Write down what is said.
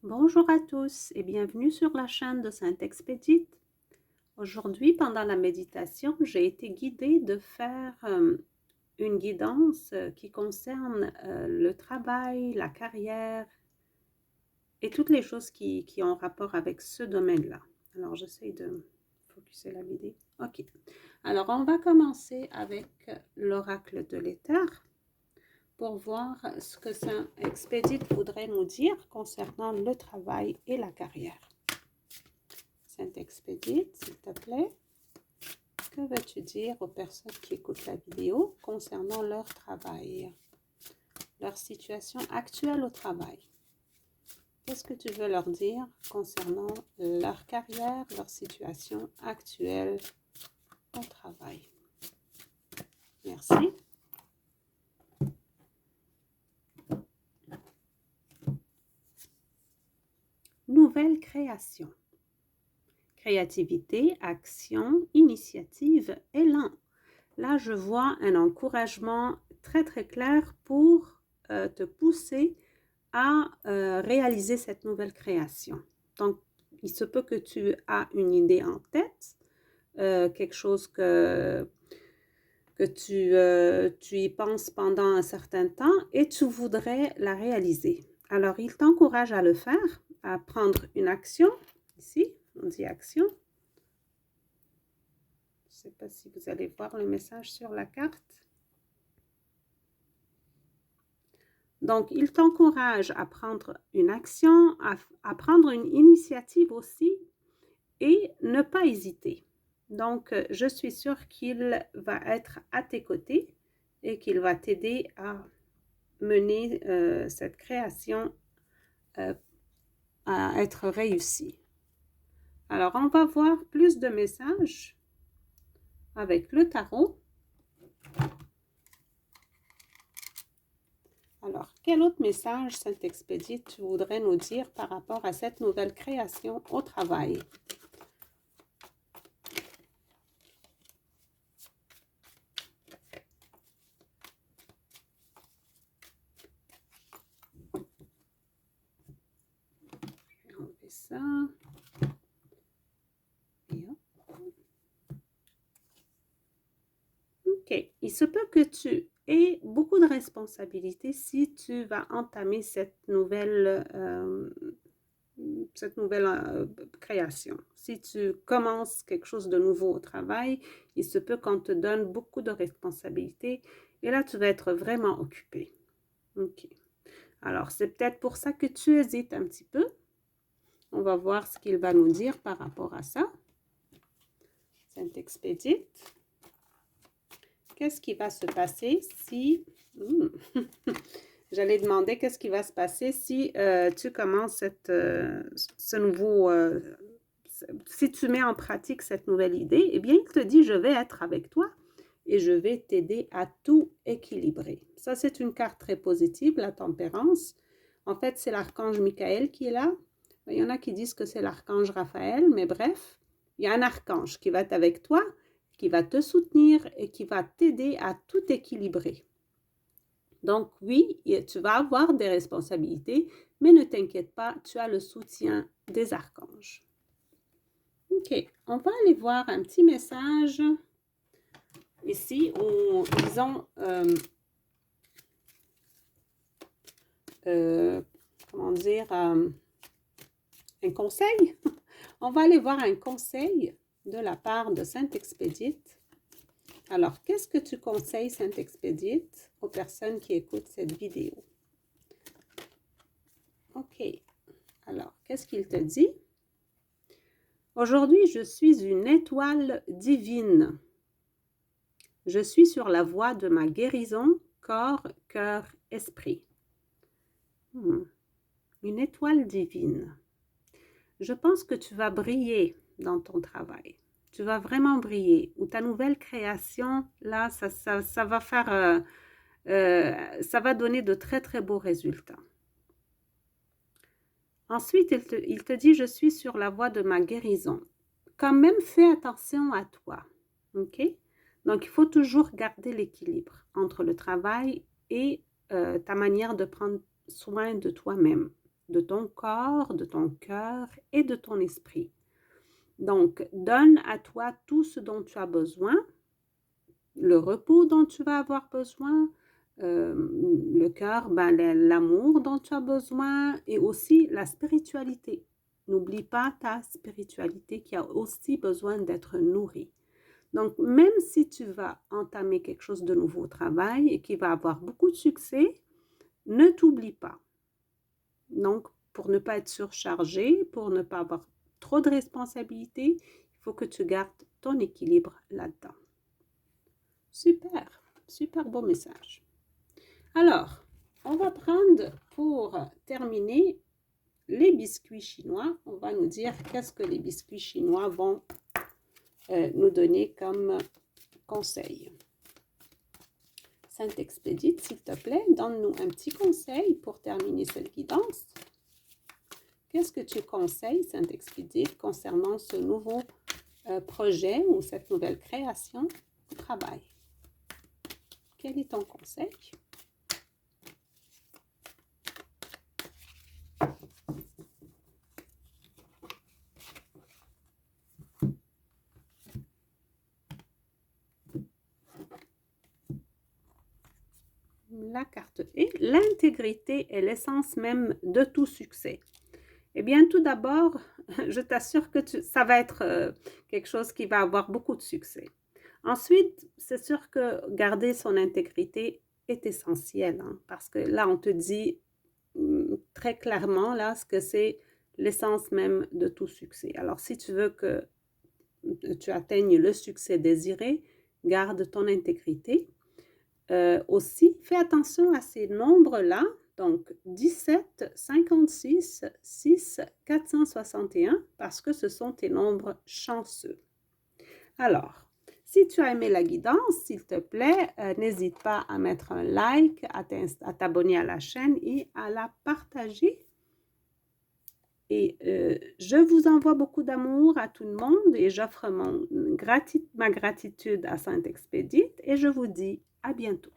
Bonjour à tous et bienvenue sur la chaîne de Sainte-Expédite. Aujourd'hui, pendant la méditation, j'ai été guidée de faire une guidance qui concerne le travail, la carrière et toutes les choses qui ont rapport avec ce domaine-là. Alors, j'essaie de focuser la vidéo. OK. Alors, on va commencer avec l'oracle de l'éther pour voir ce que Sainte-Expédite voudrait nous dire concernant le travail et la carrière. Sainte-Expédite, s'il te plaît, que veux-tu dire aux personnes qui écoutent la vidéo concernant leur travail, leur situation actuelle au travail? Qu'est-ce que tu veux leur dire concernant leur carrière, leur situation actuelle au travail? Merci. Nouvelle création. Créativité, action, initiative, élan. Là, je vois un encouragement très, très clair pour te pousser à réaliser cette nouvelle création. Donc, il se peut que tu aies une idée en tête, quelque chose que tu y penses pendant un certain temps et tu voudrais la réaliser. Alors, il t'encourage à le faire, à prendre une action. Ici, on dit action. Je ne sais pas si vous allez voir le message sur la carte. Donc, il t'encourage à prendre une action, à prendre une initiative aussi et ne pas hésiter. Donc, je suis sûre qu'il va être à tes côtés et qu'il va t'aider à mener cette création à être réussie. Alors, on va voir plus de messages avec le tarot. Alors, quel autre message Sainte-Expédite tu voudrais nous dire par rapport à cette nouvelle création au travail? Je vais enlever ça. Et hop. OK. Il se peut que tu aies beaucoup de responsabilités si tu vas entamer cette nouvelle création. Si tu commences quelque chose de nouveau au travail, il se peut qu'on te donne beaucoup de responsabilités et là, tu vas être vraiment occupé. OK. Alors, c'est peut-être pour ça que tu hésites un petit peu. On va voir ce qu'il va nous dire par rapport à ça. Sainte-Expédite. Qu'est-ce qui va se passer si... J'allais demander qu'est-ce qui va se passer si tu commences ce nouveau... si tu mets en pratique cette nouvelle idée, eh bien, il te dit, je vais être avec toi et je vais t'aider à tout équilibrer. Ça, c'est une carte très positive, la tempérance. En fait, c'est l'archange Michael qui est là. Il y en a qui disent que c'est l'archange Raphaël, mais bref, il y a un archange qui va être avec toi, qui va te soutenir et qui va t'aider à tout équilibrer. Donc oui, tu vas avoir des responsabilités, mais ne t'inquiète pas, tu as le soutien des archanges. OK, on va aller voir un petit message ici où ils ont, comment dire, un conseil. On va aller voir un conseil de la part de Sainte-Expédite. Alors, qu'est-ce que tu conseilles, Sainte-Expédite, aux personnes qui écoutent cette vidéo? OK. Alors, qu'est-ce qu'il te dit? Aujourd'hui, je suis une étoile divine. Je suis sur la voie de ma guérison, corps, cœur, esprit. Une étoile divine. Je pense que tu vas briller dans ton travail. Tu vas vraiment briller. Ou ta nouvelle création, là, ça va faire... ça va donner de très, très beaux résultats. Ensuite, il te dit, je suis sur la voie de ma guérison. Quand même, fais attention à toi. OK? Donc, il faut toujours garder l'équilibre entre le travail et ta manière de prendre soin de toi-même. de ton corps, de ton cœur et de ton esprit. Donc, donne à toi tout ce dont tu as besoin, le repos dont tu vas avoir besoin, le cœur, l'amour dont tu as besoin et aussi la spiritualité. N'oublie pas ta spiritualité qui a aussi besoin d'être nourrie. Donc, même si tu vas entamer quelque chose de nouveau au travail et qui va avoir beaucoup de succès, ne t'oublie pas. Donc, pour ne pas être surchargé, pour ne pas avoir trop de responsabilités, il faut que tu gardes ton équilibre là-dedans. Super, super beau message. Alors, on va prendre pour terminer les biscuits chinois. On va nous dire qu'est-ce que les biscuits chinois vont nous donner comme conseil. Saint-Expédite, s'il te plaît, donne-nous un petit conseil pour terminer cette guidance. Qu'est-ce que tu conseilles, Saint-Expédite, concernant ce nouveau projet ou cette nouvelle création au travail? Quel est ton conseil? La carte E, l'intégrité est l'essence même de tout succès. Eh bien, tout d'abord, je t'assure que ça va être quelque chose qui va avoir beaucoup de succès. Ensuite, c'est sûr que garder son intégrité est essentiel, hein, parce que là, on te dit très clairement là ce que c'est l'essence même de tout succès. Alors, si tu veux que tu atteignes le succès désiré, garde ton intégrité. Aussi, fais attention à ces nombres-là, donc 17, 56, 6, 461, parce que ce sont tes nombres chanceux. Alors, si tu as aimé la guidance, s'il te plaît, n'hésite pas à mettre un like, à t'abonner à la chaîne et à la partager. Et je vous envoie beaucoup d'amour à tout le monde et j'offre ma gratitude à Saint-Expédite et je vous dis à bientôt.